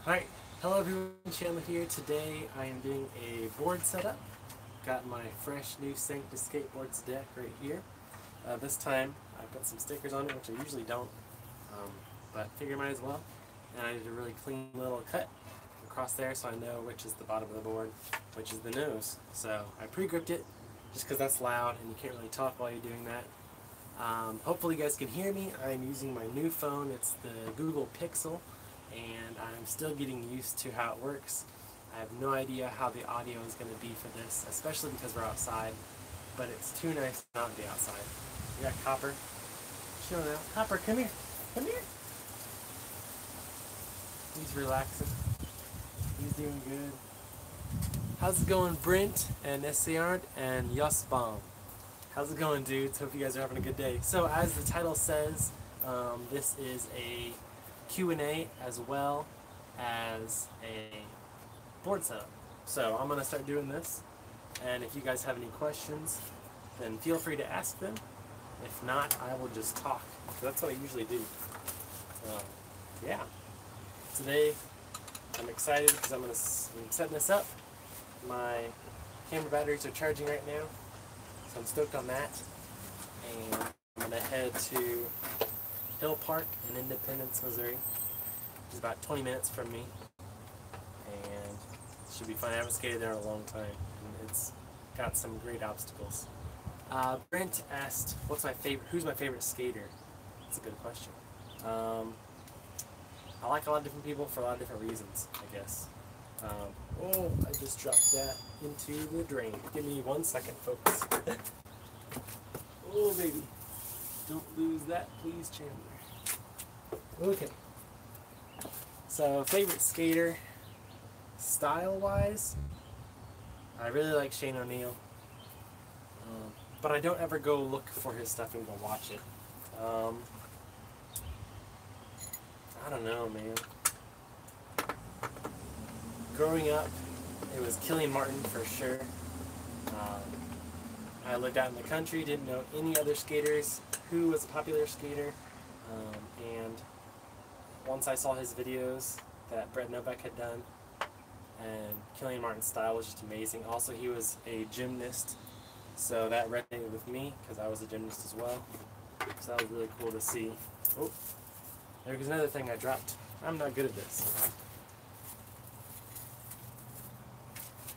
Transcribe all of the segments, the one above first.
Alright, hello everyone, Chandler here. Today I am doing a board setup. Got my fresh new Sanctus Skateboards deck right here. This time I put some stickers on it, which I usually don't, but figure I might as well. And I did a really clean little cut across there so I know which is the bottom of the board, which is the nose. So I pre-gripped it just because that's loud and you can't really talk while you're doing that. Hopefully you guys can hear me. I'm using my new phone. It's the Google Pixel, and I'm still getting used to how it works. I have no idea how the audio is going to be for this, especially because we're outside, but it's too nice to not be outside. We got Copper. Chill now. Copper, come here. Come here. He's relaxing. He's doing good. How's it going, Brent and Essayard and Yosbam? How's it going, dudes? Hope you guys are having a good day. So, as the title says, this is a Q&A as well as a board setup. So, I'm going to start doing this, and if you guys have any questions, then feel free to ask them. If not, I will just talk. So that's what I usually do. Yeah. Today, I'm excited because I'm setting this up. My camera batteries are charging right now, so I'm stoked on that. And I'm going to head to Hill Park in Independence, Missouri, which is about 20 minutes from me. And it should be fun. I haven't skated there in a long time, and it's got some great obstacles. Brent asked, who's my favorite skater? That's a good question. I like a lot of different people for a lot of different reasons, I guess. Oh, I just dropped that into the drain. Give me 1 second, folks. Oh, baby. Don't lose that, please, Chandler. Okay. So, favorite skater, style-wise, I really like Shane O'Neill. But I don't ever go look for his stuff and go watch it. I don't know, man. Growing up, it was Killian Martin for sure. I lived out in the country, didn't know any other skaters who was a popular skater. And once I saw his videos that Brett Novak had done, and Killian Martin's style was just amazing. Also, he was a gymnast, so that resonated with me because I was a gymnast as well. So that was really cool to see. Oh, there goes another thing I dropped. I'm not good at this.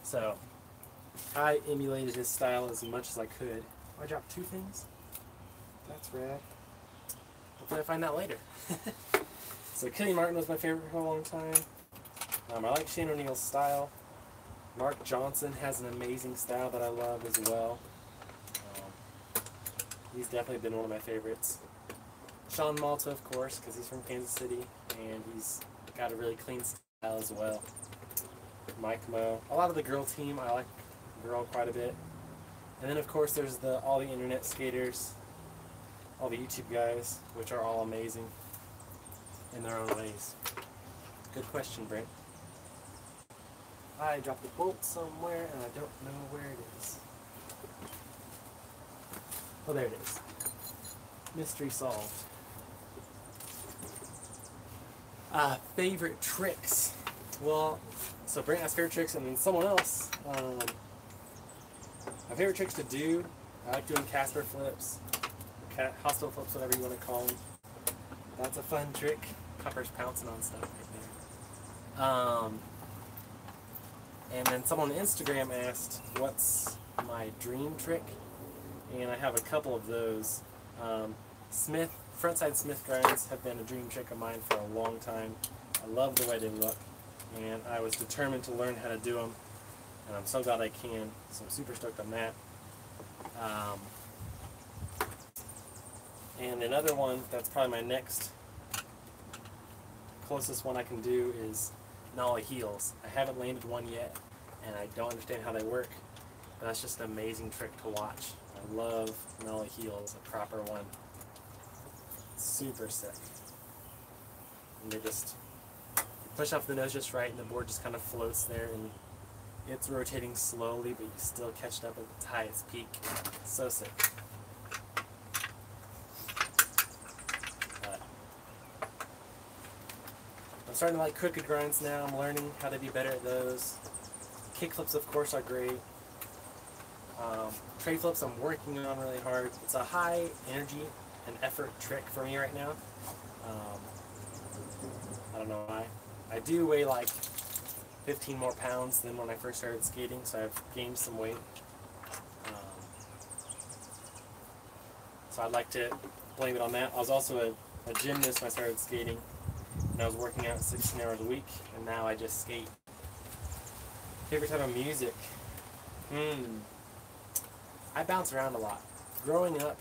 So, I emulated his style as much as I could. I dropped 2 things. That's rad. Hopefully I find out later. So Killian Martin was my favorite for a long time. I like Shane O'Neill's style. Mark Johnson has an amazing style that I love as well. He's definitely been one of my favorites. Sean Malta, of course, because he's from Kansas City, and he's got a really clean style as well. Mike Moe. A lot of the girl team, I like girl quite a bit. And then, of course, there's all the internet skaters, all the YouTube guys, which are all amazing in their own ways. Good question, Brent. I dropped the bolt somewhere, and I don't know where it is. Oh, there it is. Mystery solved. Favorite tricks. Well, so Brent asked favorite tricks, and then someone else. My favorite tricks to do, I like doing Casper flips, hospital flips, whatever you want to call them. That's a fun trick. Copper's pouncing on stuff right there. And then someone on Instagram asked, what's my dream trick? And I have a couple of those. Frontside Smith grinds have been a dream trick of mine for a long time. I love the way they look, and I was determined to learn how to do them, and I'm so glad I can, so I'm super stoked on that. And another one that's probably my next closest one I can do is nollie heels. I haven't landed one yet, and I don't understand how they work, but that's just an amazing trick to watch. I love nollie heels, a proper one. Super sick. And they just push off the nose just right, and the board just kind of floats there, and it's rotating slowly, but you still catch it up at its highest peak. So sick. I'm starting to like crooked grinds now. I'm learning how to be better at those. Kickflips, of course, are great. Tray flips I'm working on really hard. It's a high energy and effort trick for me right now. I don't know why. I do weigh like 15 more pounds than when I first started skating, so I've gained some weight. So I'd like to blame it on that. I was also a gymnast when I started skating, and I was working out 16 hours a week, and now I just skate. Favorite type of music? I bounce around a lot. Growing up,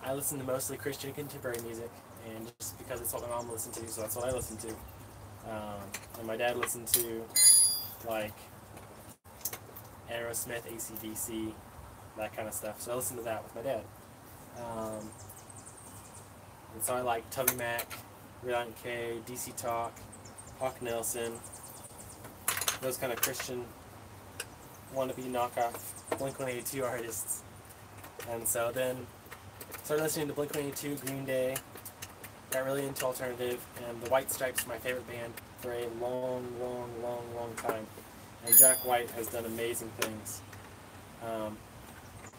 I listened to mostly Christian contemporary music, and just because it's what my mom listened to, so that's what I listened to. And my dad listened to, like, Aerosmith, AC/DC, that kind of stuff. So I listened to that with my dad. And so I like Tubby Mac, Reliant K, DC Talk, Hawk Nelson, those kind of Christian wannabe knockoff Blink-182 artists. And so then started listening to Blink-182, Green Day, got really into alternative, and the White Stripes were my favorite band for a long time. And Jack White has done amazing things.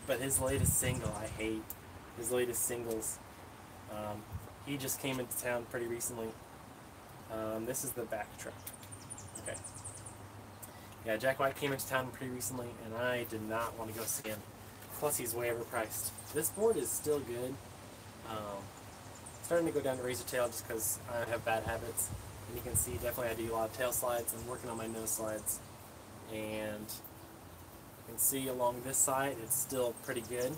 But his latest single, I hate. His latest singles. He just came into town pretty recently. This is the backtrack. Okay. Yeah, Jack White came into town pretty recently, and I did not want to go see him. Plus, he's way overpriced. This board is still good. Starting to go down to razor tail just because I have bad habits. And you can see, definitely I do a lot of tail slides. I'm working on my nose slides. And you can see along this side, it's still pretty good.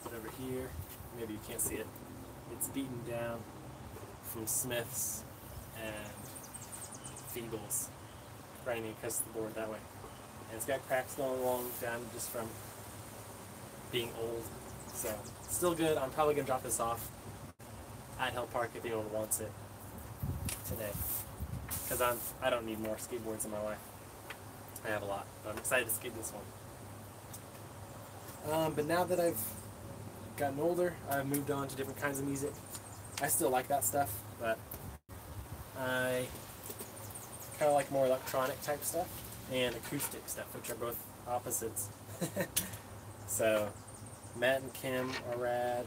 But over here, maybe you can't see it. It's beaten down from Smiths and Feebles, grinding across the board that way. And it's got cracks going along down just from being old. So, still good. I'm probably going to drop this off at Hill Park if anyone wants it today. Because I don't need more skateboards in my life. I have a lot, but I'm excited to skate this one. But now that I've gotten older, I've moved on to different kinds of music. I still like that stuff, but I kind of like more electronic type stuff and acoustic stuff, which are both opposites. So, Matt and Kim are rad.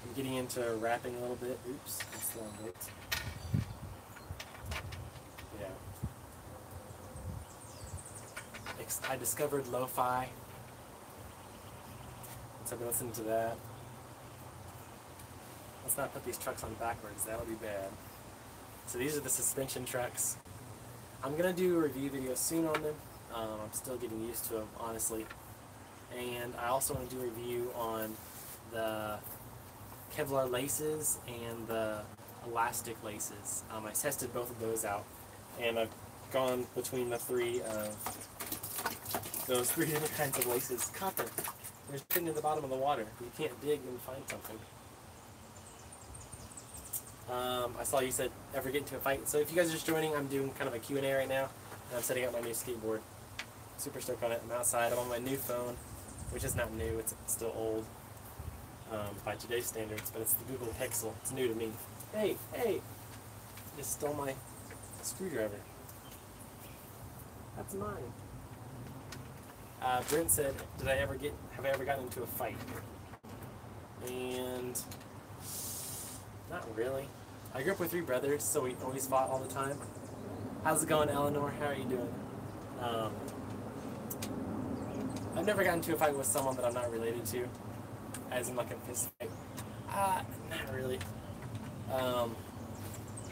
I'm getting into rapping a little bit. Oops, that's the wrong bit. Yeah. I discovered lo-fi, so I've been listening to that. Let's not put these trucks on backwards, that would be bad. So these are the suspension trucks. I'm going to do a review video soon on them. I'm still getting used to them, honestly. And I also want to do a review on the Kevlar laces and the elastic laces. I tested both of those out, and I've gone between the three those three different kinds of laces. Copper. There's nothing in the bottom of the water. You can't dig and find something. I saw you said ever get into a fight. So if you guys are just joining, I'm doing kind of a Q&A right now, and I'm setting up my new skateboard. Super stoked on it. I'm outside. I'm on my new phone, which is not new. It's still old by today's standards, but it's the Google Pixel. It's new to me. Hey, hey! Just stole my screwdriver. That's mine. Brent said, have I ever gotten into a fight? And not really. I grew up with 3 brothers, so we always fought all the time. How's it going, Eleanor? How are you doing? I've never gotten into a fight with someone that I'm not related to, as in like a fist fight. Not really.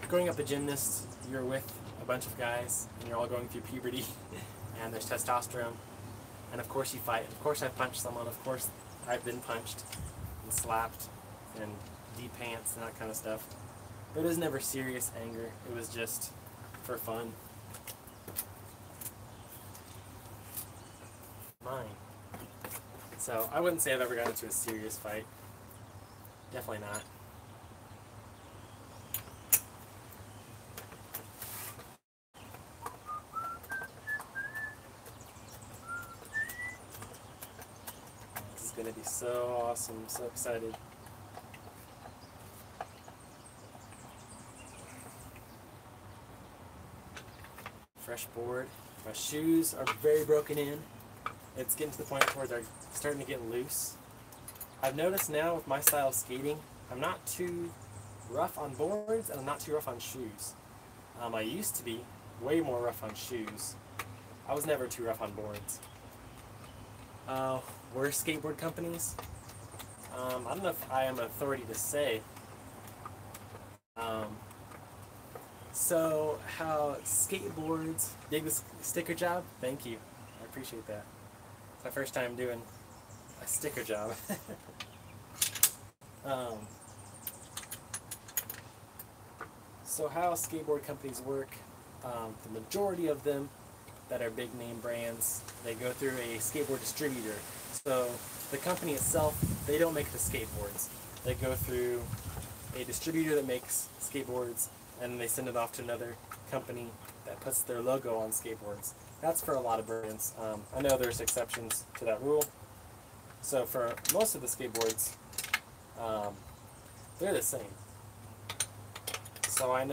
Growing up a gymnast, you're with a bunch of guys, and you're all going through puberty, and there's testosterone, and of course you fight. Of course I've punched someone. Of course I've been punched and slapped and de-pants and that kind of stuff. But it was never serious anger. It was just for fun. Mine. So I wouldn't say I've ever gotten into a serious fight. Definitely not. This is going to be so awesome. I'm so excited. fresh board. My shoes are very broken in. It's getting to the point where they're starting to get loose. I've noticed now with my style of skating, I'm not too rough on boards and I'm not too rough on shoes. I used to be way more rough on shoes. I was never too rough on boards. Worst skateboard companies? I don't know if I am an authority to say. So how skateboards, dig the sticker job? Thank you. I appreciate that. It's my first time doing a sticker job. So how skateboard companies work, the majority of them that are big name brands, they go through a skateboard distributor. So the company itself, they don't make the skateboards. They go through a distributor that makes skateboards, and then they send it off to another company that puts their logo on skateboards. That's for a lot of brands. I know there's exceptions to that rule. So for most of the skateboards, they're the same. So I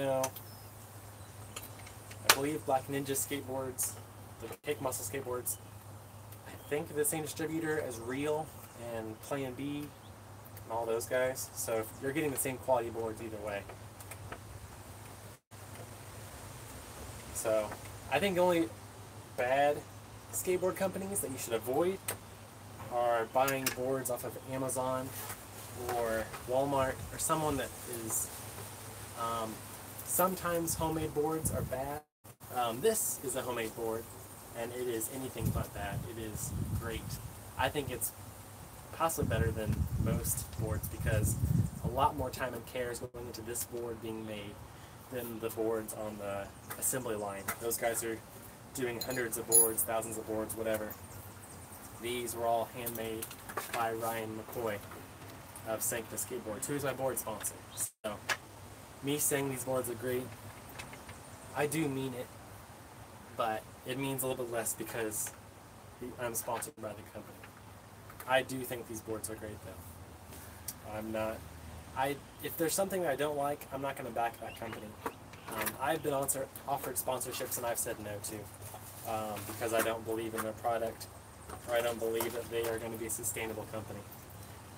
believe Black Ninja skateboards, the Cake Muscle skateboards, I think the same distributor as Real and Plan B and all those guys. So if you're getting the same quality boards either way. So I think the only bad skateboard companies that you should avoid are buying boards off of Amazon or Walmart or someone that is, sometimes homemade boards are bad. This is a homemade board and it is anything but that. It is great. I think it's possibly better than most boards because a lot more time and care is going into this board being made than the boards on the assembly line. Those guys are doing hundreds of boards, thousands of boards, whatever. These were all handmade by Ryan McCoy of Sanctus Skateboards, who is my board sponsor. So, me saying these boards are great, I do mean it, but it means a little bit less because I'm sponsored by the company. I do think these boards are great though. If there's something that I don't like, I'm not going to back that company. I've been offered sponsorships and I've said no to because I don't believe in their product or I don't believe that they are going to be a sustainable company.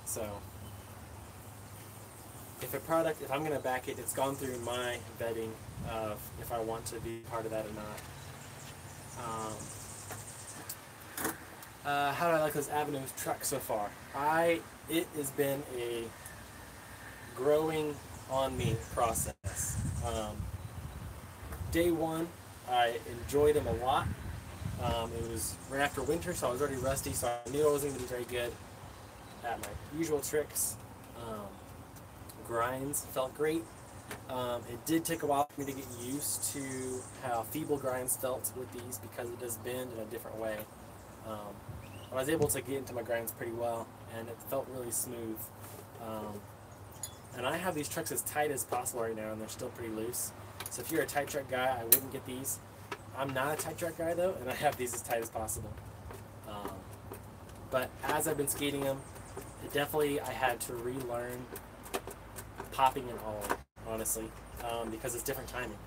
So if I'm going to back it, it's gone through my vetting of if I want to be part of that or not. How do I like those Avenues trucks so far? It has been a growing on me process. Day one, I enjoyed them a lot. It was right after winter, so I was already rusty, so I knew I wasn't going to be very good at my usual tricks. Grinds felt great. It did take a while for me to get used to how feeble grinds felt with these because it does bend in a different way. I was able to get into my grinds pretty well, and it felt really smooth. And I have these trucks as tight as possible right now, and they're still pretty loose. So if you're a tight truck guy, I wouldn't get these. I'm not a tight truck guy though, and I have these as tight as possible. But as I've been skating them, I had to relearn popping and all, honestly, because it's different timing.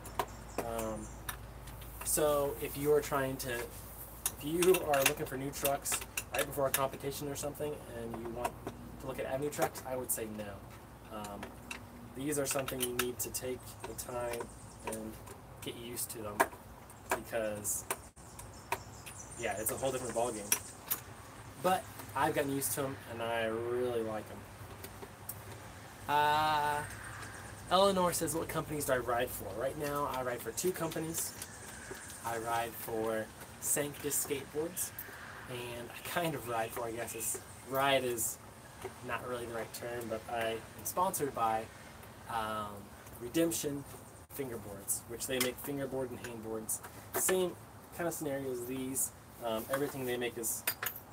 So if you are looking for new trucks right before a competition or something, and you want to look at Avenue trucks, I would say no. These are something you need to take the time and get used to them because, yeah, it's a whole different ballgame. But I've gotten used to them, and I really like them. Eleanor says, what companies do I ride for? Right now, I ride for two companies. I ride for Sanctus Skateboards, and I kind of ride for, ride is not really the right term, but I am sponsored by Redemption Fingerboards, which they make fingerboard and handboards. Same kind of scenario as these. Everything they make is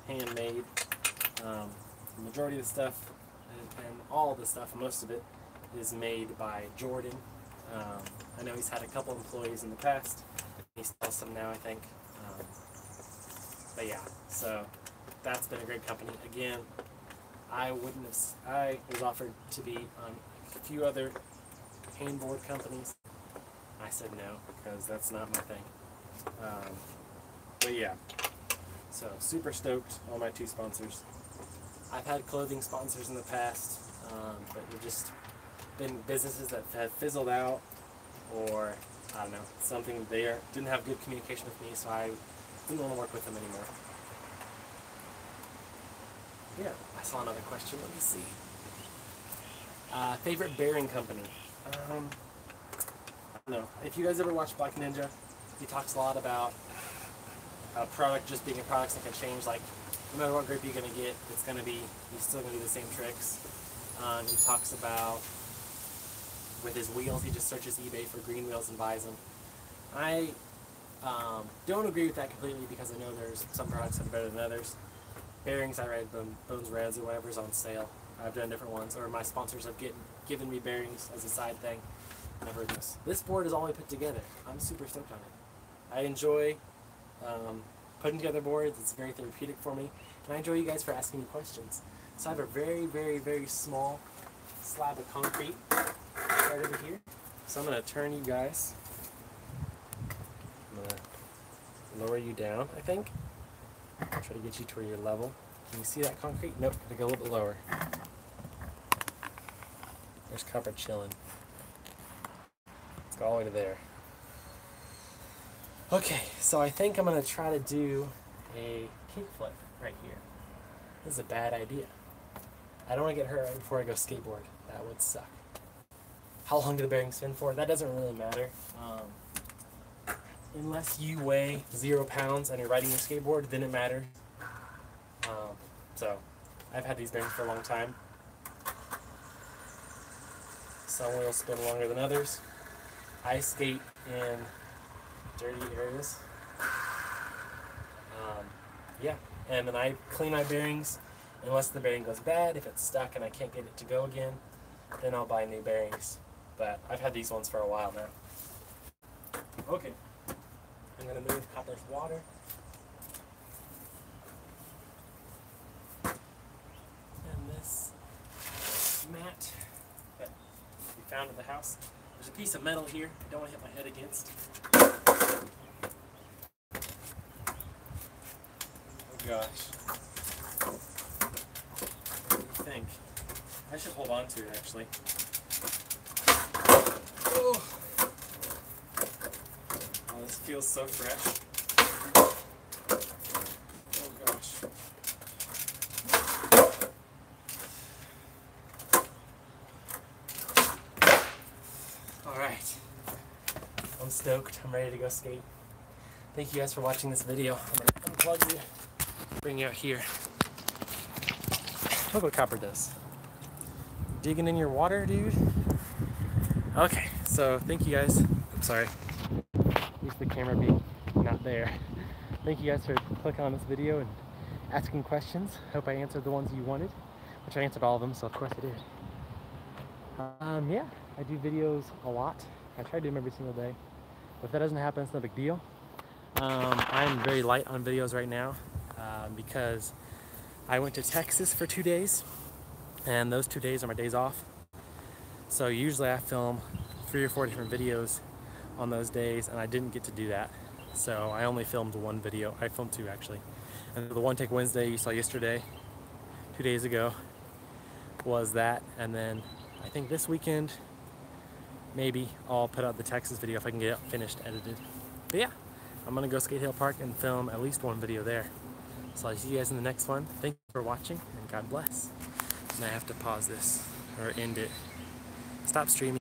handmade. The majority of the stuff, and all of the stuff, most of it, is made by Jordan. I know he's had a couple employees in the past. He still has some now, I think. But yeah, so that's been a great company. Again, I was offered to be on a few other handboard companies. I said no, because that's not my thing. But yeah, so super stoked on my 2 sponsors. I've had clothing sponsors in the past, but they've just been businesses that have fizzled out, or I don't know, something they didn't have good communication with me, so I didn't want to work with them anymore. Yeah, I saw another question. Let me see. Favorite bearing company? I don't know. If you guys ever watch Black Ninja, he talks a lot about a product just being a product that can change. Like, no matter what grip you're gonna get, it's gonna be, you're still gonna do the same tricks. He talks about with his wheels, he just searches eBay for green wheels and buys them. I don't agree with that completely because I know there's some products that are better than others. Bearings, I read Bones Reds or whatever's on sale. I've done different ones, or my sponsors have given me bearings as a side thing. I've heard this. This board is all I put together. I'm super stoked on it. I enjoy putting together boards. It's very therapeutic for me, and I enjoy you guys for asking me questions. So I have a very, very, very small slab of concrete right over here. So I'm going to turn you guys. I'm going to lower you down, I think. Try to get you to where you're level. Can you see that concrete? Nope, gotta go a little bit lower. There's copper chilling. Let's go all the way to there. Okay, so I think I'm gonna try to do a kickflip right here. This is a bad idea. I don't want to get hurt right before I go skateboard. That would suck. How long do the bearings spin for? That doesn't really matter. Unless you weigh 0 pounds and you're riding your skateboard, then it matters. So, I've had these bearings for a long time. Some wheels spin longer than others. I skate in dirty areas. Yeah, and then I clean my bearings. Unless the bearing goes bad, if it's stuck and I can't get it to go again, then I'll buy new bearings. But I've had these ones for a while now. Okay. I'm going to move Copper's water. And this mat that we found at the house. There's a piece of metal here I don't want to hit my head against. Oh gosh. What do you think? I should hold on to it actually. Oh. Oh, this feels so fresh. Oh gosh. Alright. I'm stoked. I'm ready to go skate. Thank you guys for watching this video. I'm going to unplug you, bring you out here. Look what Copper does. Digging in your water, dude. Okay, so thank you guys. I'm sorry. Used the camera being not there. Thank you guys for clicking on this video and asking questions. Hope I answered the ones you wanted, which I answered all of them, so of course I did. Yeah, I do videos a lot. I try to do them every single day. But if that doesn't happen, it's no big deal. I'm very light on videos right now because I went to Texas for 2 days, and those 2 days are my days off. So usually I film 3 or 4 different videos on those days, and I didn't get to do that. So I only filmed 1 video. I filmed 2 actually. And the One Take Wednesday you saw yesterday, 2 days ago, was that. And then I think this weekend, maybe I'll put out the Texas video if I can get it finished edited. But yeah, I'm gonna go Skate Hill Park and film at least 1 video there. So I'll see you guys in the next one. Thank you for watching, and God bless. And I have to pause this, or end it. Stop streaming.